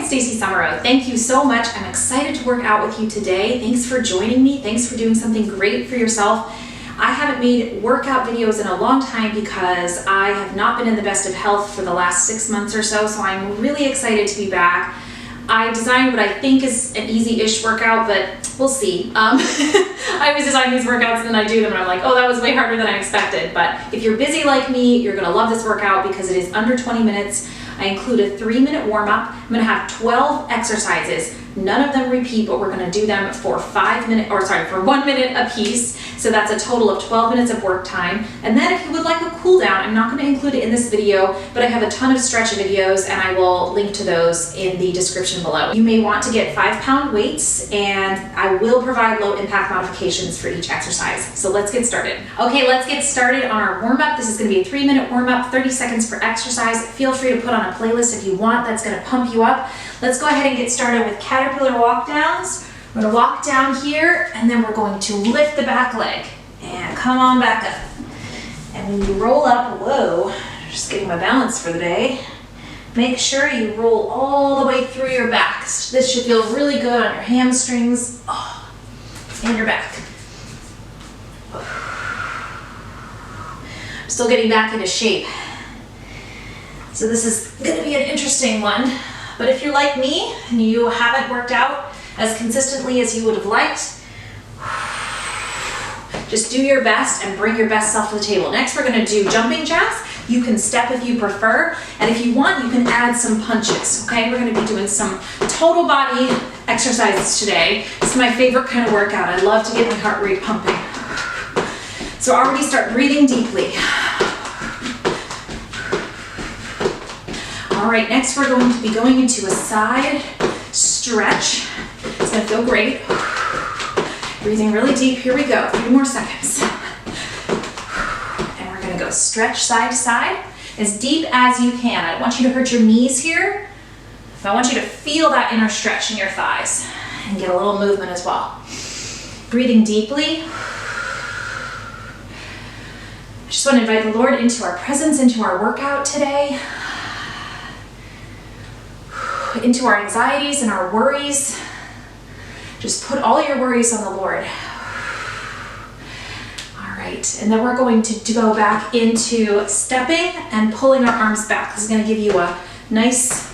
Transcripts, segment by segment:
it's Stacey Summerow. Thank you so much. I'm excited to work out with you today. Thanks for joining me. Thanks for doing something great for yourself. I haven't made workout videos in a long time because I have not been in the best of health for the last 6 months or so, so I'm really excited to be back. I designed what I think is an easy-ish workout, but we'll see. I always design these workouts and then I do them and I'm like, oh, that was way harder than I expected. But if you're busy like me, you're gonna love this workout because it is under 20 minutes. I include a 3-minute warm-up. I'm gonna have 12 exercises. None of them repeat, but we're gonna do them for 1 minute a piece. So that's a total of 12 minutes of work time. And then if you would like a cool down, I'm not gonna include it in this video, but I have a ton of stretch videos and I will link to those in the description below. You may want to get 5-pound weights and I will provide low impact modifications for each exercise. So let's get started. Okay, let's get started on our warm-up. This is gonna be a 3-minute warm-up, 30 seconds per exercise. Feel free to put on a playlist if you want, that's gonna pump you up. Let's go ahead and get started with caterpillar walk downs. We're gonna walk down here and then we're going to lift the back leg and come on back up. And when you roll up, whoa, just getting my balance for the day. Make sure you roll all the way through your back. This should feel really good on your hamstrings and your back. I'm still getting back into shape. So this is gonna be an interesting one. But if you're like me and you haven't worked out as consistently as you would have liked, just do your best and bring your best self to the table. Next, we're gonna do jumping jacks. You can step if you prefer, and if you want, you can add some punches, okay? We're gonna be doing some total body exercises today. This is my favorite kind of workout. I love to get my heart rate pumping. So already start breathing deeply. All right, next we're going to be going into a side stretch. It's gonna feel great. Breathing really deep, here we go, 3 more seconds. And we're gonna go stretch side to side, as deep as you can. I don't want you to hurt your knees here. I want you to feel that inner stretch in your thighs and get a little movement as well. Breathing deeply. I just want to invite the Lord into our presence, into our workout today. Into our anxieties and our worries. Just put all your worries on the Lord. All right, and then we're going to go back into stepping and pulling our arms back. This is gonna give you a nice,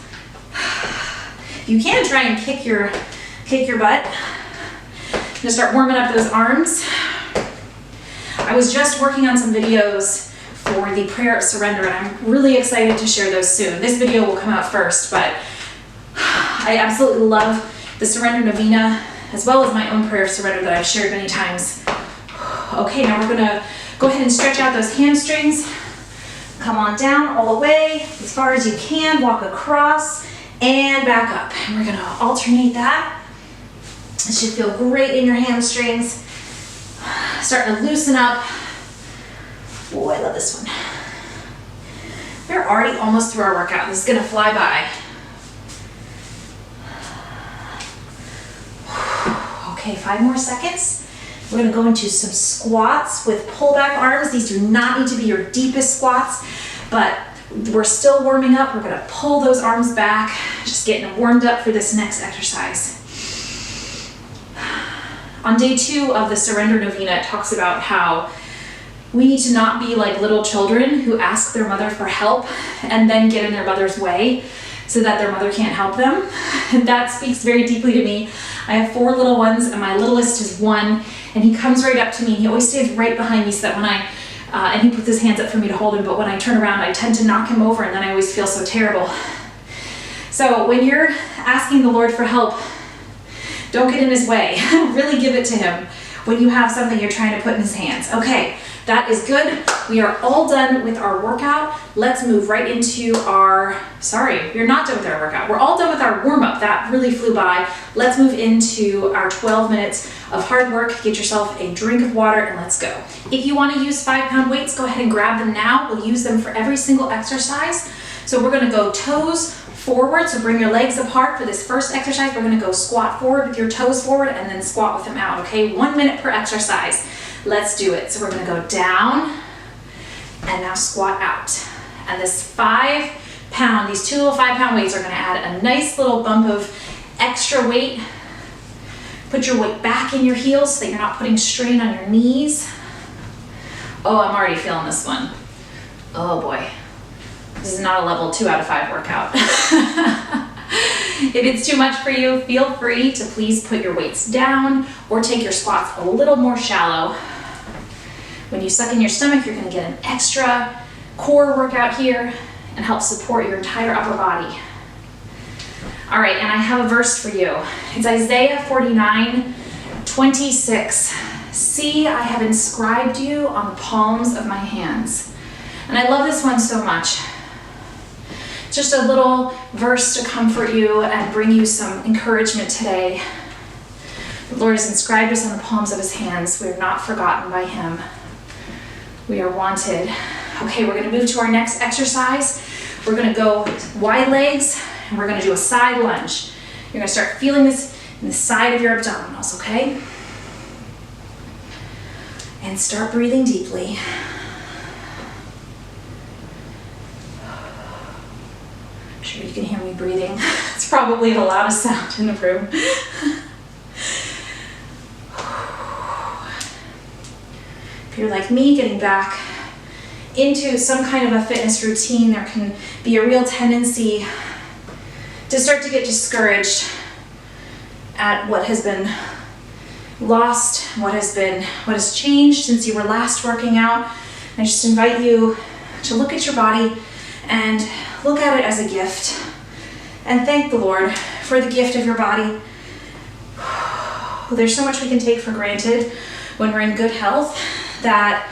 you can try and kick your butt. I'm gonna start warming up those arms. I was just working on some videos for the prayer of surrender and I'm really excited to share those soon. This video will come out first, but I absolutely love the surrender novena as well as my own prayer of surrender that I've shared many times. Okay, now we're gonna go ahead and stretch out those hamstrings. Come on down all the way as far as you can, walk across and back up. And we're gonna alternate that. It should feel great in your hamstrings. Starting to loosen up. Oh, I love this one. We're already almost through our workout. This is gonna fly by. Okay, 5 more seconds. We're gonna go into some squats with pullback arms. These do not need to be your deepest squats, but we're still warming up. We're gonna pull those arms back, just getting warmed up for this next exercise. On day 2 of the surrender novena, it talks about how we need to not be like little children who ask their mother for help and then get in their mother's way so that their mother can't help them. And that speaks very deeply to me. I have 4 little ones and my littlest is 1 and he comes right up to me. He always stays right behind me so that when and he puts his hands up for me to hold him, but when I turn around, I tend to knock him over and then I always feel so terrible. So when you're asking the Lord for help, don't get in his way. Really give it to him when you have something you're trying to put in his hands. Okay, that is good. We are all done with our workout. Let's move right into our, sorry, we're not done with our workout. We're all done with our warm-up. That really flew by. Let's move into our 12 minutes of hard work. Get yourself a drink of water and let's go. If you want to use 5-pound weights, go ahead and grab them now. We'll use them for every single exercise. So we're gonna go toes forward, so bring your legs apart for this first exercise. We're gonna go squat forward with your toes forward and then squat with them out, okay? 1 minute per exercise. Let's do it. So we're gonna go down and now squat out. And this 5 pound. These 2 little 5-pound weights are gonna add a nice little bump of extra weight. Put your weight back in your heels so that you're not putting strain on your knees. Oh, I'm already feeling this one. Oh boy. This is not a level 2 out of 5 workout. If it's too much for you, feel free to please put your weights down or take your squats a little more shallow. When you suck in your stomach, you're gonna get an extra core workout here and help support your entire upper body. All right, and I have a verse for you. It's Isaiah 49:26. See, I have inscribed you on the palms of my hands. And I love this one so much. Just a little verse to comfort you and bring you some encouragement today. The Lord has inscribed us on the palms of his hands. We are not forgotten by him. We are wanted. Okay, we're gonna move to our next exercise. We're gonna go wide legs and we're gonna do a side lunge. You're gonna start feeling this in the side of your abdominals, okay? And start breathing deeply. I'm sure you can hear me breathing. It's probably the loudest sound in the room. If you're like me, getting back into some kind of a fitness routine, there can be a real tendency to start to get discouraged at what has been lost, what has changed since you were last working out. I just invite you to look at your body and look at it as a gift and thank the Lord for the gift of your body. There's so much we can take for granted when we're in good health that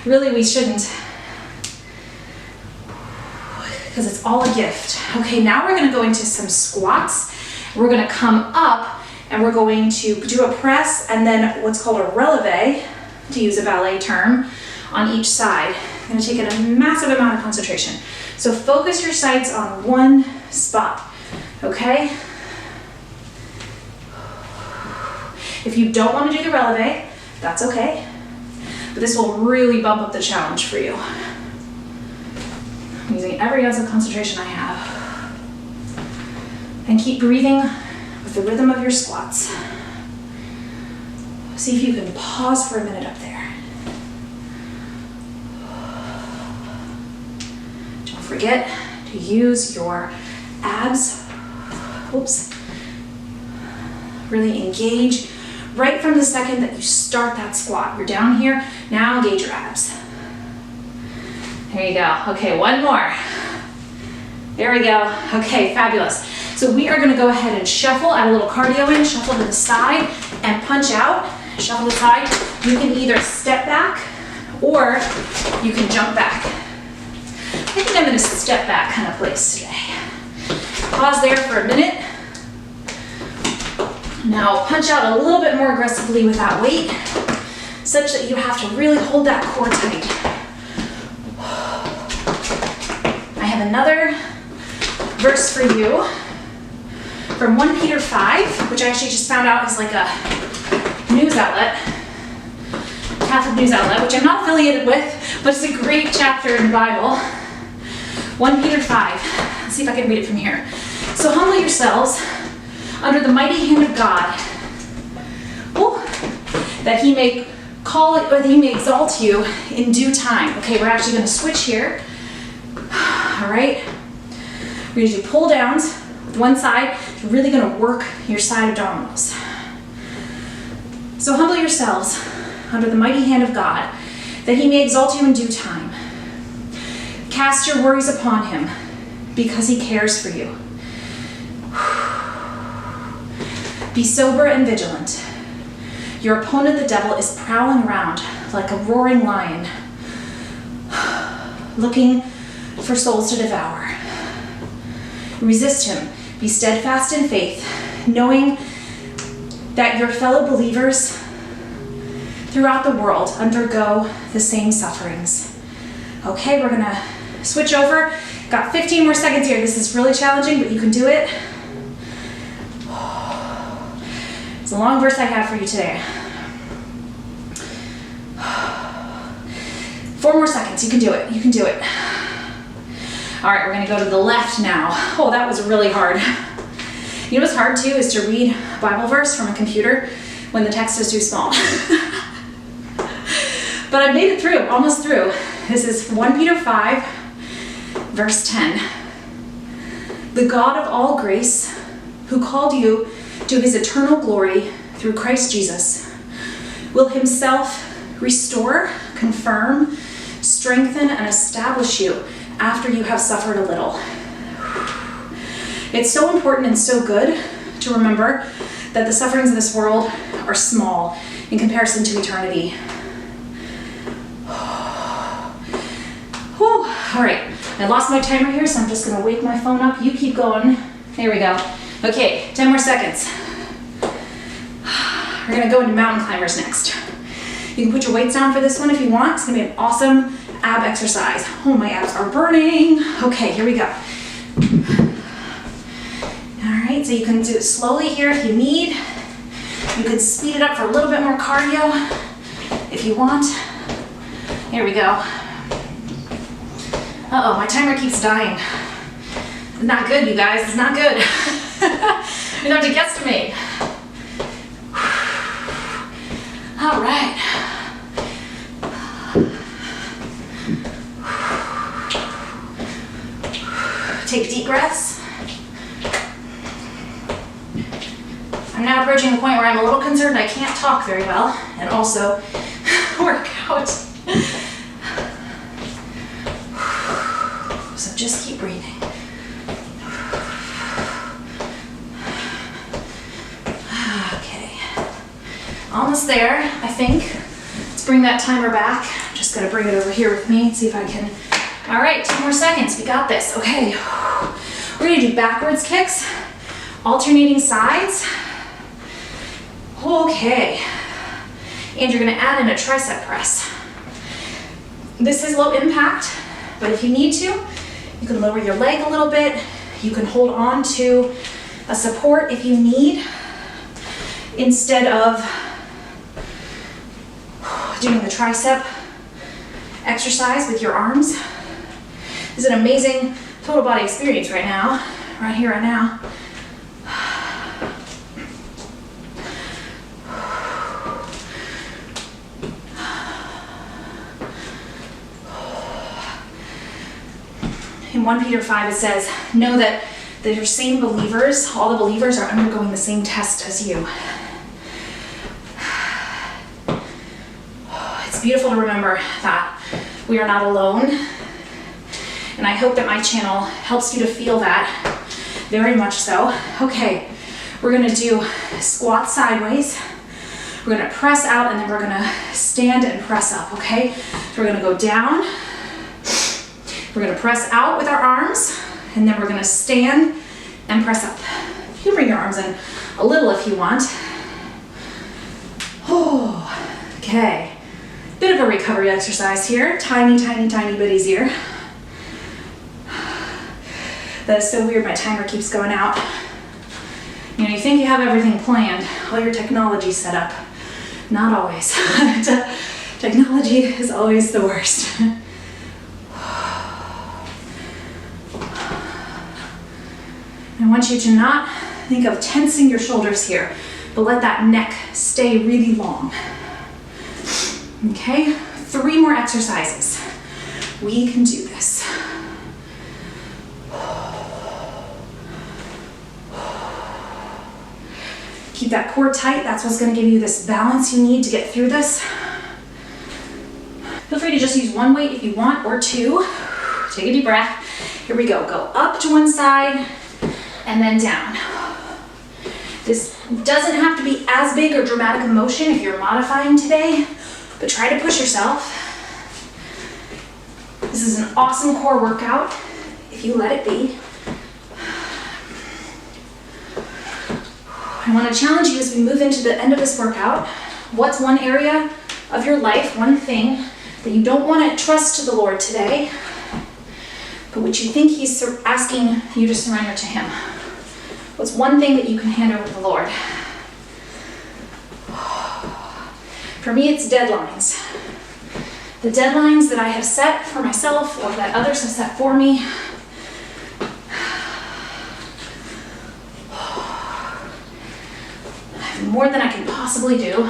really we shouldn't, because it's all a gift. Okay, now we're gonna go into some squats. We're gonna come up and we're going to do a press and then what's called a releve, to use a ballet term, on each side. I'm gonna take a massive amount of concentration. So focus your sights on one spot, okay? If you don't wanna do the releve, that's okay. But this will really bump up the challenge for you. I'm using every ounce of concentration I have. And keep breathing with the rhythm of your squats. See if you can pause for a minute up there. Don't forget to use your abs. Oops. Really engage right from the second that you start that squat. You're down here, now engage your abs. There you go. Okay, one more. There we go. Okay, fabulous. So we are gonna go ahead and shuffle, add a little cardio in, shuffle to the side and punch out, shuffle to the side. You can either step back or you can jump back. I think I'm in a step back kind of place today. Pause there for a minute. Now punch out a little bit more aggressively with that weight, such that you have to really hold that core tight. I have another verse for you from 1 Peter 5, which I actually just found out is like a news outlet, Catholic news outlet, which I'm not affiliated with, but it's a great chapter in the Bible. 1 Peter 5. Let's see if I can read it from here. So humble yourselves under the mighty hand of God, that he may call it, or that he may exalt you in due time. Okay, we're actually going to switch here. All right, we're going to do pull downs with one side. You're really going to work your side abdominals. So humble yourselves under the mighty hand of God, that he may exalt you in due time. Cast your worries upon him, because he cares for you. Be sober and vigilant. Your opponent, the devil, is prowling around like a roaring lion, looking for souls to devour. Resist him. Be steadfast in faith, knowing that your fellow believers throughout the world undergo the same sufferings. Okay, we're gonna switch over. Got 15 more seconds here. This is really challenging, but you can do it. It's a long verse I have for you today. 4 more seconds. You can do it. You can do it. All right, we're gonna go to the left now. Oh, that was really hard. You know what's hard too is to read Bible verse from a computer when the text is too small. But I made it through, almost through. This is 1 Peter 5, verse 10. The God of all grace, who called you to his eternal glory through Christ Jesus, will himself restore, confirm, strengthen, and establish you after you have suffered a little. It's so important and so good to remember that the sufferings of this world are small in comparison to eternity. Whew. All right, I lost my timer here, so I'm just gonna wake my phone up. You keep going. There we go. Okay, 10 more seconds. We're gonna go into mountain climbers next. You can put your weights down for this one if you want. It's gonna be an awesome ab exercise. Oh, my abs are burning. Okay, here we go. All right, so you can do it slowly here if you need. You can speed it up for a little bit more cardio if you want. Here we go. Uh-oh, my timer keeps dying. It's not good, you guys, it's not good. You have to guesstimate. All right. Take deep breaths. I'm now approaching the point where I'm a little concerned I can't talk very well and also work out. So just keep breathing. Okay. Almost there, I think. Let's bring that timer back. I'm just gonna bring it over here with me and see if I can. All right, 2 more seconds. We got this. Okay. We're gonna do backwards kicks, alternating sides. Okay. And you're gonna add in a tricep press. This is low impact, but if you need to, you can lower your leg a little bit. You can hold on to a support if you need, instead of doing the tricep exercise with your arms. This is an amazing total body experience right now, right here, right now. In 1 Peter 5 it says, know that your same believers, all the believers are undergoing the same test as you. It's beautiful to remember that we are not alone. And I hope that my channel helps you to feel that very much so. Okay, we're gonna do squat sideways. We're gonna press out and then we're gonna stand and press up, okay? So we're gonna go down. We're gonna press out with our arms and then we're gonna stand and press up. You can bring your arms in a little if you want. Oh, okay. Bit of a recovery exercise here. Tiny, tiny, tiny bit easier. That is so weird, my timer keeps going out. You know, you think you have everything planned, all your technology set up. Not always. Technology is always the worst. I want you to not think of tensing your shoulders here, but let that neck stay really long. Okay, 3 more exercises. We can do this. Keep that core tight. That's what's going to give you this balance you need to get through this. Feel free to just use 1 weight if you want, or 2. Take a deep breath. Here we go. Go up to one side and then down. This doesn't have to be as big or dramatic a motion if you're modifying today, but try to push yourself. This is an awesome core workout if you let it be. I want to challenge you as we move into the end of this workout. What's one area of your life, one thing that you don't want to trust to the Lord today, but which you think He's asking you to surrender to Him? What's one thing that you can hand over to the Lord? For me, it's deadlines. The deadlines that I have set for myself or that others have set for me. more than I can possibly do.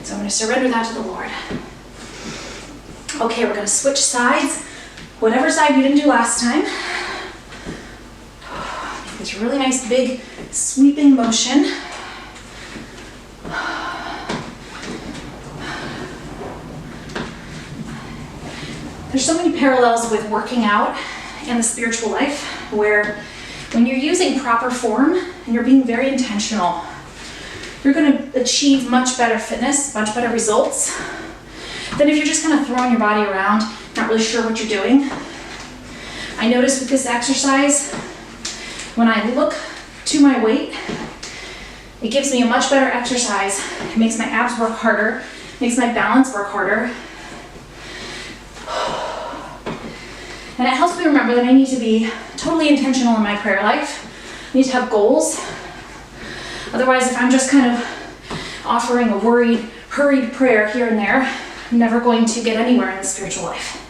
So I'm going to surrender that to the Lord. Okay, we're going to switch sides. Whatever side you didn't do last time. Make this really nice big sweeping motion. There's so many parallels with working out and the spiritual life, where when you're using proper form and you're being very intentional, you're going to achieve much better fitness, much better results than if you're just kind of throwing your body around, not really sure what you're doing. I notice with this exercise, when I look to my weight, it gives me a much better exercise. It makes my abs work harder, makes my balance work harder. And it helps me remember that I need to be totally intentional in my prayer life. I need to have goals. Otherwise, if I'm just kind of offering a worried, hurried prayer here and there, I'm never going to get anywhere in the spiritual life.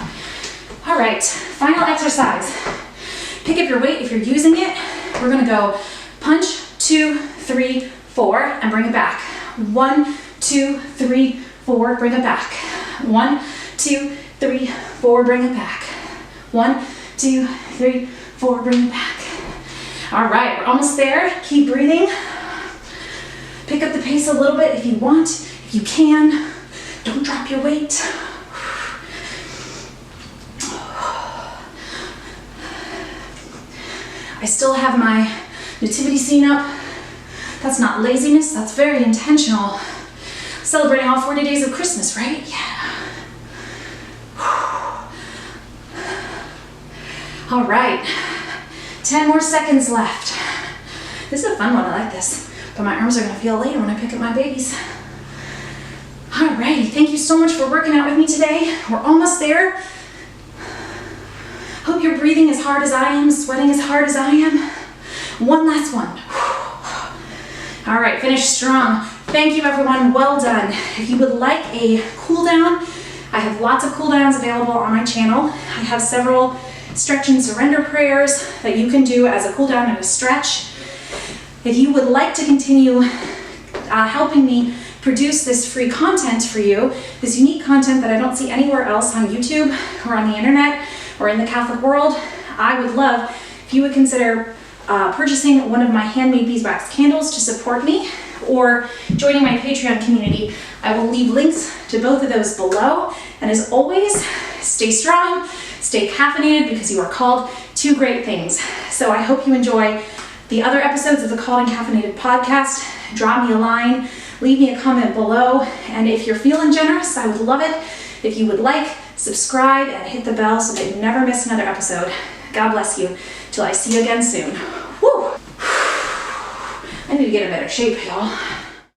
All right, final exercise. Pick up your weight if you're using it. We're gonna go punch, 2, 3, 4, and bring it back. 1, 2, 3, 4, bring it back. 1, 2, 3, 4, bring it back. 1, 2, 3, 4, bring it back. All right, we're almost there. Keep breathing. Pick up the pace a little bit if you want, if you can. Don't drop your weight. I still have my nativity scene up. That's not laziness, that's very intentional. Celebrating all 40 days of Christmas, right? Yeah. All right, 10 more seconds left. This is a fun one, I like this. But my arms are gonna feel later when I pick up my babies. Alrighty, thank you so much for working out with me today. We're almost there. Hope you're breathing as hard as I am, sweating as hard as I am. One last one. All right, finish strong. Thank you everyone, well done. If you would like a cool down, I have lots of cool downs available on my channel. I have several stretch and surrender prayers that you can do as a cool down and a stretch. If you would like to continue helping me produce this free content for you, this unique content that I don't see anywhere else on YouTube or on the internet or in the Catholic world, I would love if you would consider purchasing one of my handmade beeswax candles to support me, or joining my Patreon community. I will leave links to both of those below. And as always, stay strong, stay caffeinated, because you are called to great things. So I hope you enjoy the other episodes of the Called and Caffeinated podcast. Drop me a line, leave me a comment below, and if you're feeling generous, I would love it if you would like, subscribe, and hit the bell so that you never miss another episode. God bless you. Till I see you again soon. Woo! I need to get in better shape, y'all.